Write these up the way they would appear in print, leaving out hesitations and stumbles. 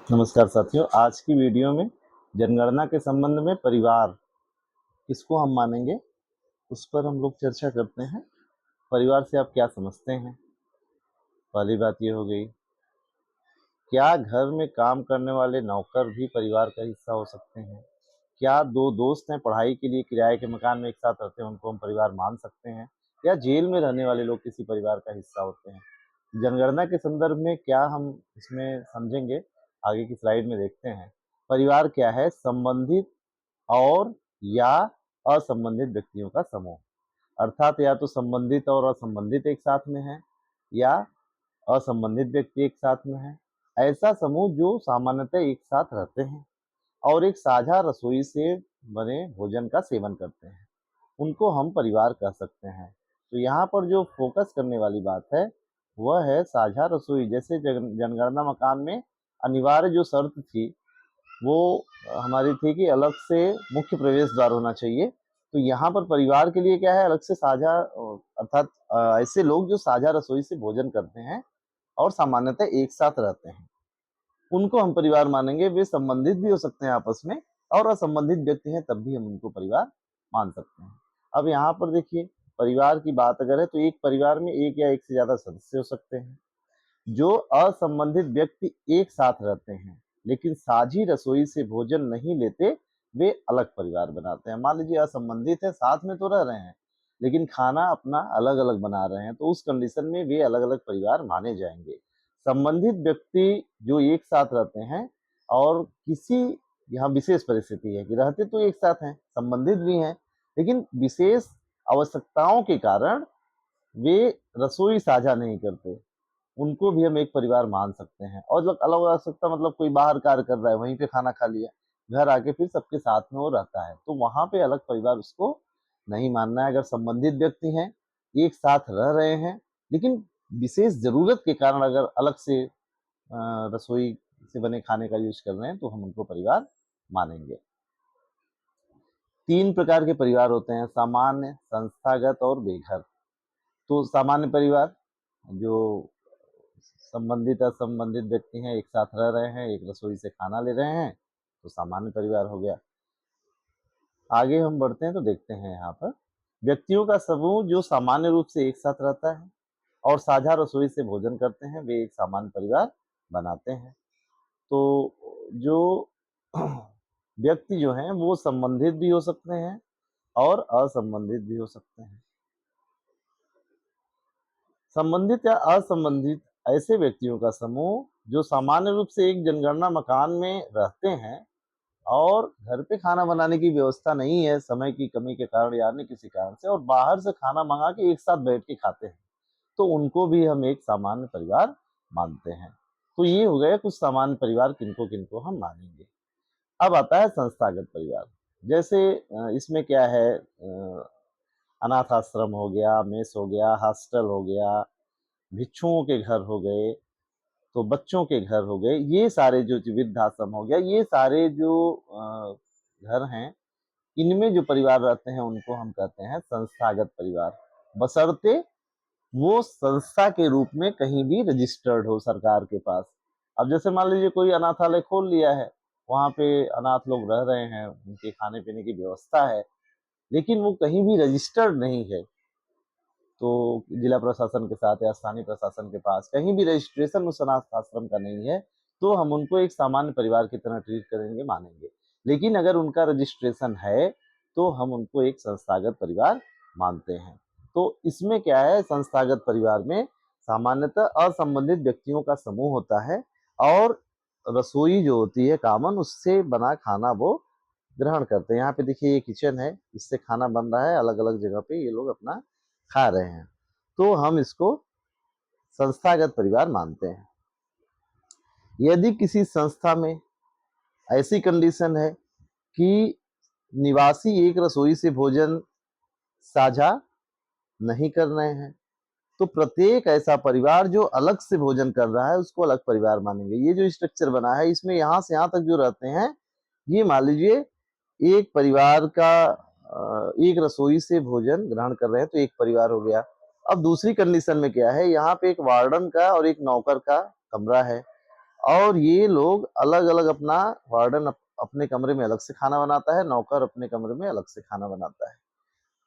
नमस्कार साथियों, आज की वीडियो में जनगणना के संबंध में परिवार किसको हम मानेंगे उस पर हम लोग चर्चा करते हैं। परिवार से आप क्या समझते हैं? पहली बात ये हो गई, क्या घर में काम करने वाले नौकर भी परिवार का हिस्सा हो सकते हैं? क्या दो दोस्त हैं, पढ़ाई के लिए किराए के मकान में एक साथ रहते हैं, उनको हम परिवार मान सकते हैं? या जेल में रहने वाले लोग किसी परिवार का हिस्सा होते हैं? जनगणना के संदर्भ में क्या हम इसमें समझेंगे, आगे की स्लाइड में देखते हैं। परिवार क्या है? संबंधित और या असंबंधित व्यक्तियों का समूह, अर्थात या तो संबंधित और असंबंधित एक साथ में है या असंबंधित व्यक्ति एक साथ में है। ऐसा समूह जो सामान्यतः एक साथ रहते हैं और एक साझा रसोई से बने भोजन का सेवन करते हैं, उनको हम परिवार कह सकते हैं। तो यहाँ पर जो फोकस करने वाली बात है वह है साझा रसोई। जैसे जनगणना मकान में अनिवार्य जो शर्त थी वो हमारी थी कि अलग से मुख्य प्रवेश द्वार होना चाहिए। तो यहाँ पर परिवार के लिए क्या है, अलग से साझा अर्थात ऐसे लोग जो साझा रसोई से भोजन करते हैं और सामान्यतः एक साथ रहते हैं, उनको हम परिवार मानेंगे। वे संबंधित भी हो सकते हैं आपस में और असंबंधित व्यक्ति हैं तब भी हम उनको परिवार मान सकते हैं। अब यहाँ पर देखिए, परिवार की बात अगर है तो एक परिवार में एक या एक से ज्यादा सदस्य हो सकते हैं। जो असंबंधित व्यक्ति एक साथ रहते हैं लेकिन साझी रसोई से भोजन नहीं लेते, वे अलग परिवार बनाते हैं। मान लीजिए असंबंधित है, साथ में तो रह रहे हैं लेकिन खाना अपना अलग अलग बना रहे हैं, तो उस कंडीशन में वे अलग अलग परिवार माने जाएंगे। संबंधित व्यक्ति जो एक साथ रहते हैं और किसी, यहाँ विशेष परिस्थिति है कि रहते तो एक साथ हैं, संबंधित भी हैं, लेकिन विशेष आवश्यकताओं के कारण वे रसोई साझा नहीं करते, उनको भी हम एक परिवार मान सकते हैं। और अलग अलग आवश्यकता मतलब कोई बाहर कार्य कर रहा है, वहीं पे खाना खा लिया, घर आके फिर सबके साथ में वो रहता है, तो वहां पे अलग परिवार उसको नहीं मानना है। अगर संबंधित व्यक्ति हैं, एक साथ रह रहे हैं, लेकिन विशेष जरूरत के कारण अगर अलग से रसोई से बने खाने का यूज कर रहे हैं तो हम उनको परिवार मानेंगे। तीन प्रकार के परिवार होते हैं, सामान्य, संस्थागत और बेघर। तो सामान्य परिवार जो संबंधित असंबंधित व्यक्ति हैं, एक साथ रह रहे हैं, एक रसोई से खाना ले रहे हैं, तो सामान्य परिवार हो गया। आगे हम बढ़ते हैं तो देखते हैं यहाँ पर व्यक्तियों का समूह जो सामान्य रूप से एक साथ रहता है और साझा रसोई से भोजन करते हैं, वे एक सामान्य परिवार बनाते हैं। तो जो व्यक्ति जो हैं वो संबंधित भी हो सकते हैं और असंबंधित भी हो सकते हैं। संबंधित या असंबंधित ऐसे व्यक्तियों का समूह जो सामान्य रूप से एक जनगणना मकान में रहते हैं और घर पे खाना बनाने की व्यवस्था नहीं है समय की कमी के कारण या अन्य किसी कारण से, और बाहर से खाना मंगा के एक साथ बैठ के खाते हैं, तो उनको भी हम एक सामान्य परिवार मानते हैं। तो ये हो गया कुछ सामान्य परिवार किनको किनको हम मानेंगे। अब आता है संस्थागत परिवार। जैसे इसमें क्या है, अनाथ आश्रम हो गया, मेस हो गया, हॉस्टल हो गया, भिक्षुओं के घर हो गए, तो बच्चों के घर हो गए, ये सारे जो वृद्धाश्रम हो गया, ये सारे जो घर हैं, इनमें जो परिवार रहते हैं उनको हम कहते हैं संस्थागत परिवार, बशर्ते वो संस्था के रूप में कहीं भी रजिस्टर्ड हो सरकार के पास। अब जैसे मान लीजिए कोई अनाथालय खोल लिया है, वहां पे अनाथ लोग रह रहे हैं, उनके खाने पीने की व्यवस्था है, लेकिन वो कहीं भी रजिस्टर्ड नहीं है, तो जिला प्रशासन के साथ या स्थानीय प्रशासन के पास कहीं भी रजिस्ट्रेशन उस अनाथ आश्रम का नहीं है, तो हम उनको एक सामान्य परिवार की तरह ट्रीट करेंगे, मानेंगे। लेकिन अगर उनका रजिस्ट्रेशन है तो हम उनको एक संस्थागत परिवार मानते हैं। तो इसमें क्या है, संस्थागत परिवार में सामान्यतः असंबंधित व्यक्तियों का समूह होता है और रसोई जो होती है कॉमन, उससे बना खाना वो ग्रहण करते हैं। यहाँ पे देखिए ये किचन है, इससे खाना बन रहा है, अलग अलग जगह पे ये लोग अपना खा रहे हैं, तो हम इसको संस्थागत परिवार मानते हैं। यदि किसी संस्था में ऐसी कंडीशन है कि निवासी एक रसोई से भोजन साझा नहीं कर रहे हैं, तो प्रत्येक ऐसा परिवार जो अलग से भोजन कर रहा है उसको अलग परिवार मानेंगे। ये जो स्ट्रक्चर बना है, इसमें यहाँ से यहाँ तक जो रहते हैं, ये मान लीजिए एक परिवार का एक रसोई से भोजन ग्रहण कर रहे हैं तो एक परिवार हो गया। अब दूसरी कंडीशन में क्या है, यहाँ पे एक वार्डन का और एक नौकर का कमरा है और ये लोग अलग अलग अपना वार्डन अपने कमरे में अलग से खाना बनाता है, नौकर अपने कमरे में अलग से खाना बनाता है।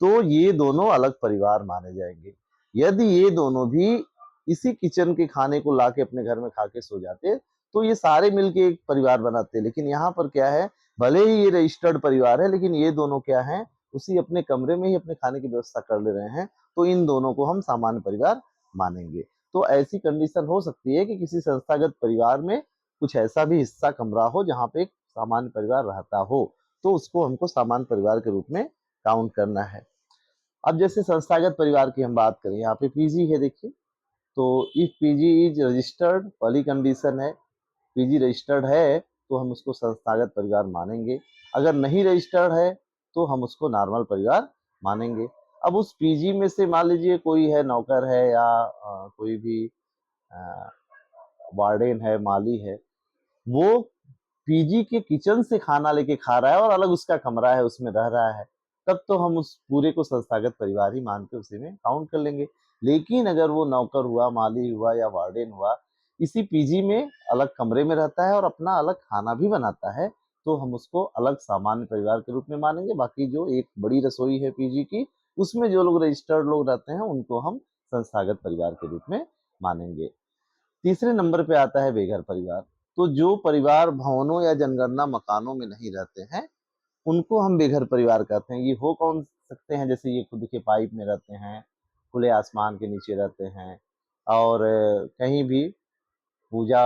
तो ये दोनों अलग परिवार माने जाएंगे। यदि ये दोनों भी इसी किचन के खाने को लाके अपने घर में खा के सो जाते तो ये सारे मिलके एक परिवार बनाते। लेकिन यहाँ पर क्या है, भले ही ये रजिस्टर्ड परिवार है लेकिन ये दोनों क्या है, उसी अपने कमरे में ही अपने खाने की व्यवस्था कर ले रहे हैं, तो इन दोनों को हम सामान्य परिवार मानेंगे। तो ऐसी कंडीशन हो सकती है कि किसी संस्थागत परिवार में कुछ ऐसा भी हिस्सा कमरा हो जहाँ पे एक सामान्य परिवार रहता हो, तो उसको हमको सामान्य परिवार के रूप में काउंट करना है। अब जैसे संस्थागत परिवार की हम बात करें, यहाँ पे पीजी है देखिए, तो इफ पीजी इज रजिस्टर्ड, पहली कंडीशन है पीजी रजिस्टर्ड है तो हम उसको संस्थागत परिवार मानेंगे। अगर नहीं रजिस्टर्ड है तो हम उसको नॉर्मल परिवार मानेंगे। अब उस पीजी में से मान लीजिए कोई है, नौकर है या कोई भी वार्डन है, माली है, वो पीजी के किचन से खाना लेके खा रहा है और अलग उसका कमरा है, उसमें रह रहा है, तब तो हम उस पूरे को संस्थागत परिवार ही मान के उसी में काउंट कर लेंगे। लेकिन अगर वो नौकर हुआ, माली हुआ या वार्डन हुआ, इसी पीजी में अलग कमरे में रहता है और अपना अलग खाना भी बनाता है, तो हम उसको अलग सामान्य परिवार के रूप में मानेंगे। बाकी जो एक बड़ी रसोई है पीजी की, उसमें जो लोग रजिस्टर्ड लोग रहते हैं उनको हम संस्थागत परिवार के रूप में मानेंगे। तीसरे नंबर पे आता है बेघर परिवार। तो जो परिवार भवनों या जनगणना मकानों में नहीं रहते हैं, उनको हम बेघर परिवार कहते हैं। ये हो कौन सकते हैं, जैसे ये खुद के पाइप में रहते हैं, खुले आसमान के नीचे रहते हैं, और कहीं भी पूजा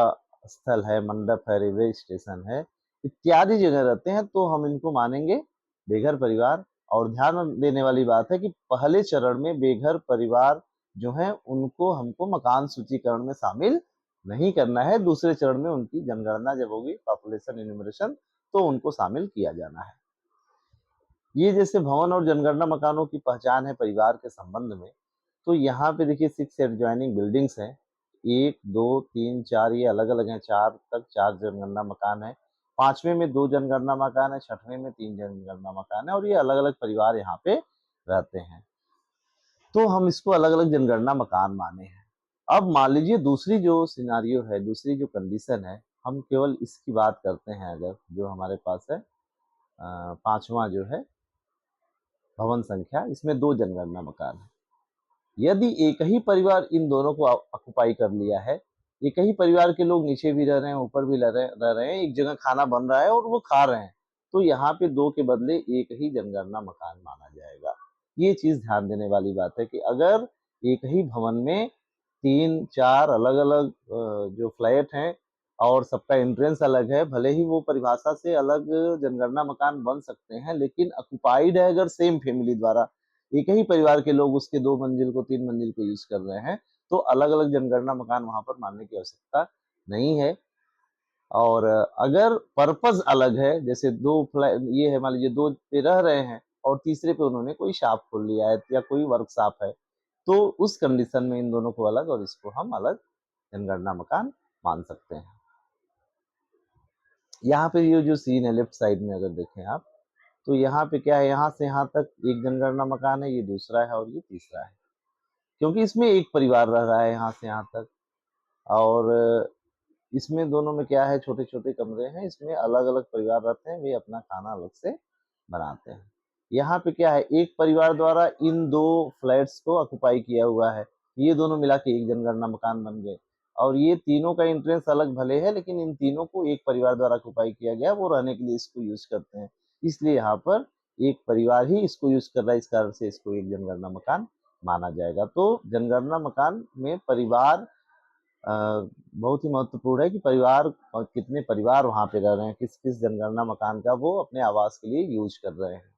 स्थल है, मंडप है, रेलवे स्टेशन है, इत्यादि जगह रहते हैं, तो हम इनको मानेंगे बेघर परिवार। और ध्यान देने वाली बात है कि पहले चरण में बेघर परिवार जो है उनको हमको मकान सूचीकरण में शामिल नहीं करना है। दूसरे चरण में उनकी जनगणना जब होगी, पॉपुलेशन इन्यूमरेशन, तो उनको शामिल किया जाना है। ये जैसे भवन और जनगणना मकानों की पहचान है परिवार के संबंध में, तो यहाँ पे देखिए 6 एडजॉइनिंग बिल्डिंग्स हैं। 1, 2, 3, 4 ये अलग-अलग हैं, 4 तक 4 जनगणना मकान हैं। 5वें में 2 जनगणना मकान है, 6वें में 3 जनगणना मकान है और ये अलग-अलग परिवार यहाँ पे रहते हैं। तो हम इसको अलग-अलग जनगणना मकान माने हैं। अब मान लीजिए दूसरी जो सिनेरियो है, दूसरी जो कंडीशन है, हम केवल इसकी बात करते हैं। अगर जो हमारे पास है 5वां जो है भवन संख्या, इसमें 2 जनगणना मकान है। यदि एक ही परिवार इन दोनों को ऑक्युपाई कर लिया है, एक ही परिवार के लोग नीचे भी रह रहे हैं, ऊपर भी रह रहे हैं, एक जगह खाना बन रहा है और वो खा रहे हैं, तो यहाँ पे 2 के बदले एक ही जनगणना मकान माना जाएगा। ये चीज ध्यान देने वाली बात है कि अगर एक ही भवन में 3-4 अलग-अलग जो फ्लैट हैं और सबका एंट्रेंस अलग है, भले ही वो परिभाषा से अलग जनगणना मकान बन सकते हैं, लेकिन ऑक्युपाइड है अगर सेम फैमिली द्वारा, एक ही परिवार के लोग उसके 2 मंजिल को 3 मंजिल को यूज कर रहे हैं, तो अलग-अलग जनगणना मकान वहां पर मानने की आवश्यकता नहीं है। और अगर पर्पज अलग है, जैसे 2 फ्लैट ये है, मान लीजिए 2 पे रह रहे हैं और तीसरे पे उन्होंने कोई शॉप खोल लिया है या कोई वर्कशॉप है, तो उस कंडीशन में इन दोनों को अलग और इसको हम अलग जनगणना मकान मान सकते हैं। यहाँ पे ये जो सीन है लेफ्ट साइड में अगर देखें आप, तो यहाँ पे क्या है, यहाँ से यहाँ तक एक जनगणना मकान है, ये दूसरा है और ये तीसरा है, क्योंकि इसमें एक परिवार रह रहा है यहाँ से यहाँ तक। और इसमें दोनों में क्या है, छोटे छोटे कमरे हैं, इसमें अलग अलग परिवार रहते हैं, वे अपना खाना अलग से बनाते हैं। यहाँ पे क्या है, एक परिवार द्वारा इन 2 फ्लैट्स को ऑक्युपाई किया हुआ है, ये दोनों मिला के एक जनगणना मकान बन गए। और ये तीनों का एंट्रेंस अलग भले है, लेकिन इन तीनों को एक परिवार द्वारा ऑक्युपाई किया गया, वो रहने के लिए इसको यूज करते हैं, इसलिए यहाँ पर एक परिवार ही इसको यूज कर रहा है, इस कारण से इसको एक जनगणना मकान माना जाएगा। तो जनगणना मकान में परिवार बहुत ही महत्वपूर्ण है कि परिवार और कितने परिवार वहां पे रह रहे हैं, किस किस जनगणना मकान का वो अपने आवास के लिए यूज कर रहे हैं।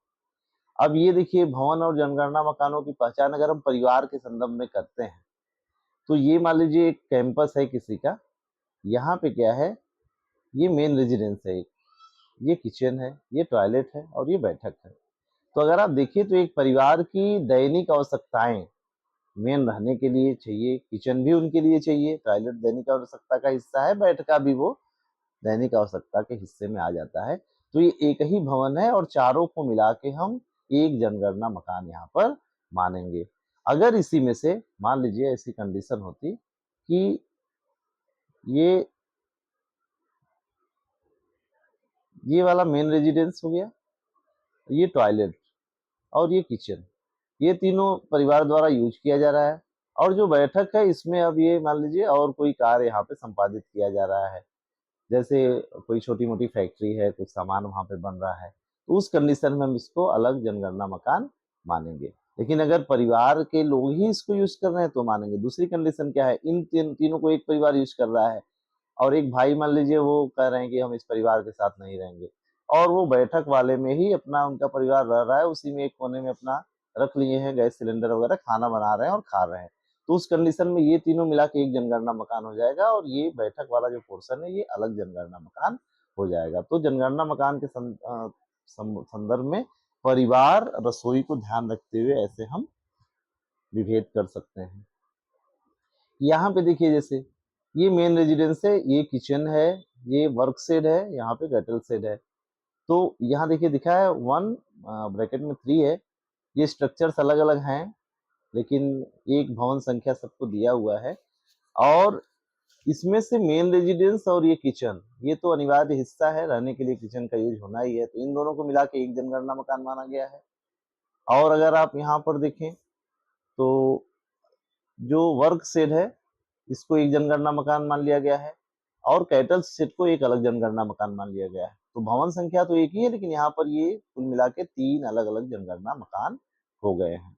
अब ये देखिए, भवन और जनगणना मकानों की पहचान अगर हम परिवार के संदर्भ में करते हैं, तो ये मान लीजिए एक कैंपस है किसी का, यहाँ पे क्या है, ये मेन रेजिडेंस है, ये किचन है, ये टॉयलेट है और ये बैठक है। तो अगर आप देखिए तो एक परिवार की दैनिक आवश्यकताएं मेन रहने के लिए चाहिए, किचन भी उनके लिए चाहिए, टॉयलेट दैनिक आवश्यकता का हिस्सा है, बैठका भी वो दैनिक आवश्यकता के हिस्से में आ जाता है। तो ये एक ही भवन है और चारों को मिला के हम एक जनगणना मकान यहाँ पर मानेंगे। अगर इसी में से मान लीजिए ऐसी कंडीशन होती कि ये ये वाला मेन रेजिडेंस हो गया, ये टॉयलेट और ये किचन, ये तीनों परिवार द्वारा यूज किया जा रहा है। और जो बैठक है इसमें अब ये मान लीजिए और कोई कार्य यहाँ पे संपादित किया जा रहा है, जैसे कोई छोटी मोटी फैक्ट्री है, कुछ सामान वहाँ पे बन रहा है, तो उस कंडीशन में हम इसको अलग जनगणना मकान मानेंगे। लेकिन अगर परिवार के लोग ही इसको यूज कर रहे हैं तो मानेंगे। दूसरी कंडीशन क्या है, इन तीनों को एक परिवार यूज कर रहा है और एक भाई मान लीजिए वो कह रहे हैं कि हम इस परिवार के साथ नहीं रहेंगे, और वो बैठक वाले में ही अपना उनका परिवार रह रहा है, उसी में एक कोने में अपना रख लिए हैं गैस सिलेंडर वगैरह, खाना बना रहे हैं और खा रहे हैं, तो उस कंडीशन में ये तीनों मिला के एक जनगणना मकान हो जाएगा और ये बैठक वाला जो पोर्शन है ये अलग जनगणना मकान हो जाएगा। तो जनगणना मकान के संदर्भ में परिवार रसोई को ध्यान रखते हुए ऐसे हम विभेद कर सकते हैं। यहाँ पे देखिए, जैसे ये मेन रेजिडेंस है, ये किचन है, ये वर्क शेड है, यहाँ पे कैटल शेड है। तो यहाँ देखिए दिखा है 1 ब्रैकेट में 3 है। ये स्ट्रक्चर्स अलग अलग हैं, लेकिन एक भवन संख्या सबको दिया हुआ है। और इसमें से मेन रेजिडेंस और ये किचन, ये तो अनिवार्य हिस्सा है, रहने के लिए किचन का यूज होना ही है, तो इन दोनों को मिला के एक जनगणना मकान माना गया है। और अगर आप यहाँ पर देखें तो जो वर्क शेड है इसको एक जनगणना मकान मान लिया गया है और कैटल शेड को एक अलग जनगणना मकान मान लिया गया है। तो भवन संख्या तो एक ही है, लेकिन यहाँ पर ये कुल मिला के 3 अलग अलग जनगणना मकान हो गए हैं।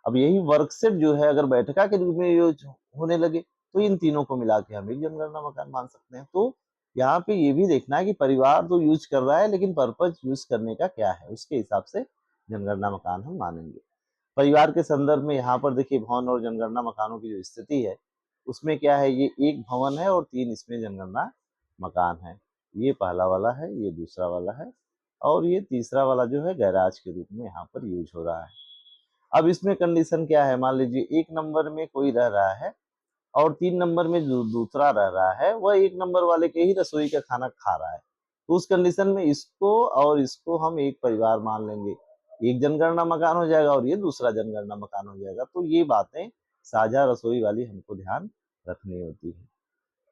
अब यही वर्क शेड जो है अगर बैठका के रूप में यूज होने लगे तो इन तीनों को मिला के हम एक जनगणना मकान मान सकते हैं। तो यहाँ पे ये भी देखना है कि परिवार तो यूज कर रहा है, लेकिन पर्पज यूज करने का क्या है, उसके हिसाब से जनगणना मकान हम मानेंगे। परिवार के संदर्भ में यहाँ पर देखिए भवन और जनगणना मकानों की जो स्थिति है उसमें क्या है, ये एक भवन है और 3 इसमें जनगणना मकान है। ये पहला वाला है, ये दूसरा वाला है और ये तीसरा वाला जो है गैराज के रूप में यहाँ पर यूज हो रहा है। अब इसमें कंडीशन क्या है, मान लीजिए 1 नंबर में कोई रह रहा है और 3 नंबर में जो दूसरा रह रहा है वह 1 नंबर वाले के ही रसोई का खाना खा रहा है, तो उस कंडीशन में इसको और इसको हम एक परिवार मान लेंगे, एक जनगणना मकान हो जाएगा और ये दूसरा जनगणना मकान हो जाएगा। तो ये बातें साझा रसोई वाली हमको ध्यान रखनी होती है।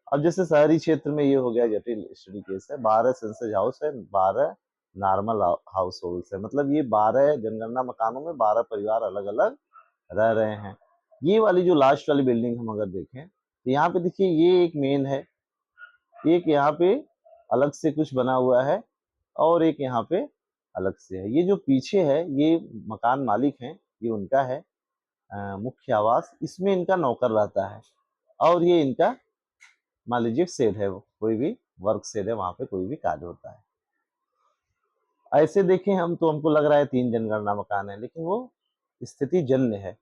अब जैसे शहरी क्षेत्र में ये हो गया जटिल स्टडी केस है, 12 सेंसस हाउस है, 12 नॉर्मल हाउस होल्ड है, मतलब ये 12 जनगणना मकानों में 12 परिवार अलग अलग रह रहे हैं। ये वाली जो लास्ट वाली बिल्डिंग हम अगर देखें तो यहाँ पे देखिए ये एक मेन है, एक यहाँ पे अलग से कुछ बना हुआ है और एक यहाँ पे अलग से है। ये जो पीछे है ये मकान मालिक हैं, ये उनका है मुख्य आवास, इसमें इनका नौकर रहता है और ये इनका मान लीजिए शेड है, कोई भी वर्क शेड है, वहां पे कोई भी कार्य होता है। ऐसे देखें हम तो हमको लग रहा है 3 जनगणना मकान है, लेकिन वो स्थिति जन्य है।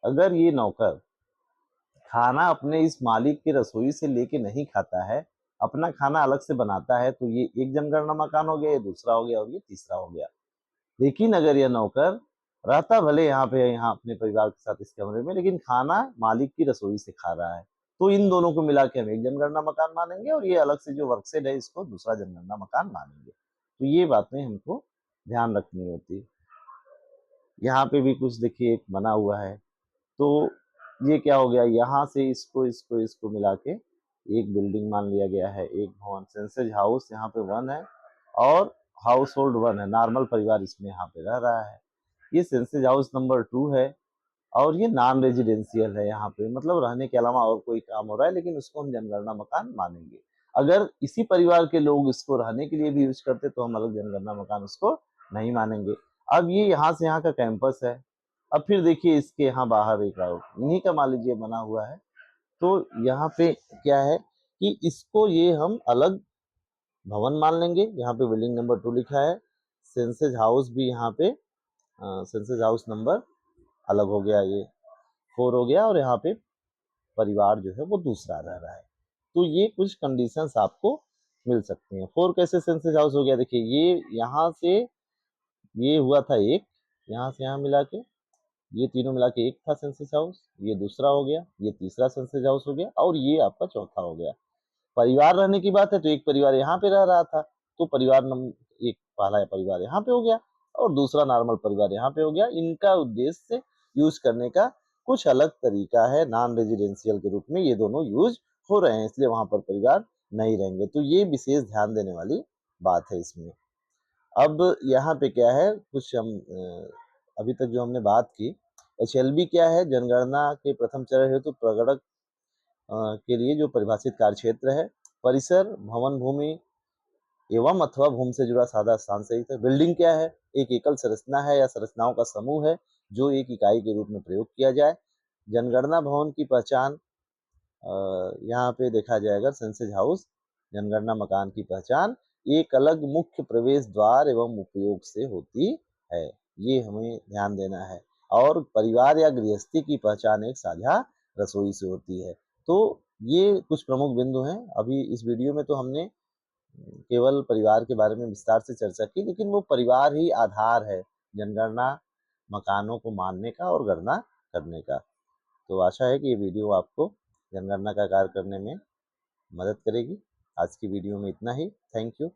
अगर ये नौकर खाना अपने इस मालिक की रसोई से लेके नहीं खाता है, अपना खाना अलग से बनाता है, तो ये एक जनगणना मकान हो गया, ये दूसरा हो गया और ये तीसरा हो गया। लेकिन अगर यह नौकर रहता भले यहाँ पे यहाँ अपने परिवार के साथ इस कमरे में, लेकिन खाना मालिक की रसोई से खा रहा है, तो इन दोनों को मिला के हम एक जनगणना मकान मानेंगे और ये अलग से जो वर्कशेड है इसको दूसरा जनगणना मकान मानेंगे। तो ये बातें हमको ध्यान रखनी होती है। यहाँ पे भी कुछ देखिए एक बना हुआ है, तो ये क्या हो गया, यहाँ से इसको इसको इसको मिला के एक बिल्डिंग मान लिया गया है, एक भवन। सेंसज हाउस यहाँ पे 1 है और हाउस होल्ड 1 है, नॉर्मल परिवार इसमें यहाँ पे रह रहा है। ये सेंसज हाउस नंबर 2 है और ये नॉन रेजिडेंशियल है, यहाँ पे मतलब रहने के अलावा और कोई काम हो रहा है, लेकिन उसको हम जनगणना मकान मानेंगे। अगर इसी परिवार के लोग इसको रहने के लिए भी यूज करते तो हम अलग जनगणना मकान उसको नहीं मानेंगे। अब ये यहाँ से यहाँ का कैंपस है। अब फिर देखिए इसके यहाँ बाहर एक और इन्हीं का मान लीजिए बना हुआ है, तो यहाँ पे क्या है कि इसको ये हम अलग भवन मान लेंगे। यहाँ पे बिल्डिंग नंबर 2 लिखा है, सेंसज हाउस भी यहाँ पे सेंसज हाउस नंबर अलग हो गया, ये 4 हो गया और यहाँ पे परिवार जो है वो दूसरा रह रहा है। तो ये कुछ कंडीशंस आपको मिल सकती हैं। 4 कैसे सेंसज हाउस हो गया, देखिए ये यहाँ से ये हुआ था एक, यहाँ से यहाँ मिला के ये तीनों मिला के एक था सेंसस हाउस, ये दूसरा हो गया, ये तीसरा सेंसस हाउस हो गया और ये आपका चौथा हो गया। परिवार रहने की बात है तो एक परिवार यहाँ पे रह रहा था, तो परिवार नंबर एक पहला परिवार यहाँ पे हो गया और दूसरा नॉर्मल परिवार यहाँ पे हो गया। इनका उद्देश्य से यूज करने का कुछ अलग तरीका है, नॉन रेजिडेंशियल के रूप में ये दोनों यूज हो रहे हैं, इसलिए वहां पर परिवार नहीं रहेंगे। तो ये विशेष ध्यान देने वाली बात है इसमें। अब यहाँ पे क्या है, कुछ हम अभी तक जो हमने बात की, एचएलबी क्या है, जनगणना के प्रथम चरण हेतु प्रगणक के लिए जो परिभाषित कार्यक्षेत्र है। परिसर, भवन भूमि एवं अथवा भूमि से जुड़ा सादा स्थान सहित है। बिल्डिंग क्या है, एक एकल संरचना है या संरचनाओं का समूह है जो एक इकाई के रूप में प्रयोग किया जाए। जनगणना भवन की पहचान यहाँ पे देखा जाएगा, सेंसस हाउस जनगणना मकान की पहचान एक अलग मुख्य प्रवेश द्वार एवं उपयोग से होती है, ये हमें ध्यान देना है। और परिवार या गृहस्थी की पहचान एक साझा रसोई से होती है। तो ये कुछ प्रमुख बिंदु हैं। अभी इस वीडियो में तो हमने केवल परिवार के बारे में विस्तार से चर्चा की, लेकिन वो परिवार ही आधार है जनगणना मकानों को मानने का और गणना करने का। तो आशा है कि ये वीडियो आपको जनगणना का कार्य करने में मदद करेगी। आज की वीडियो में इतना ही। Thank you.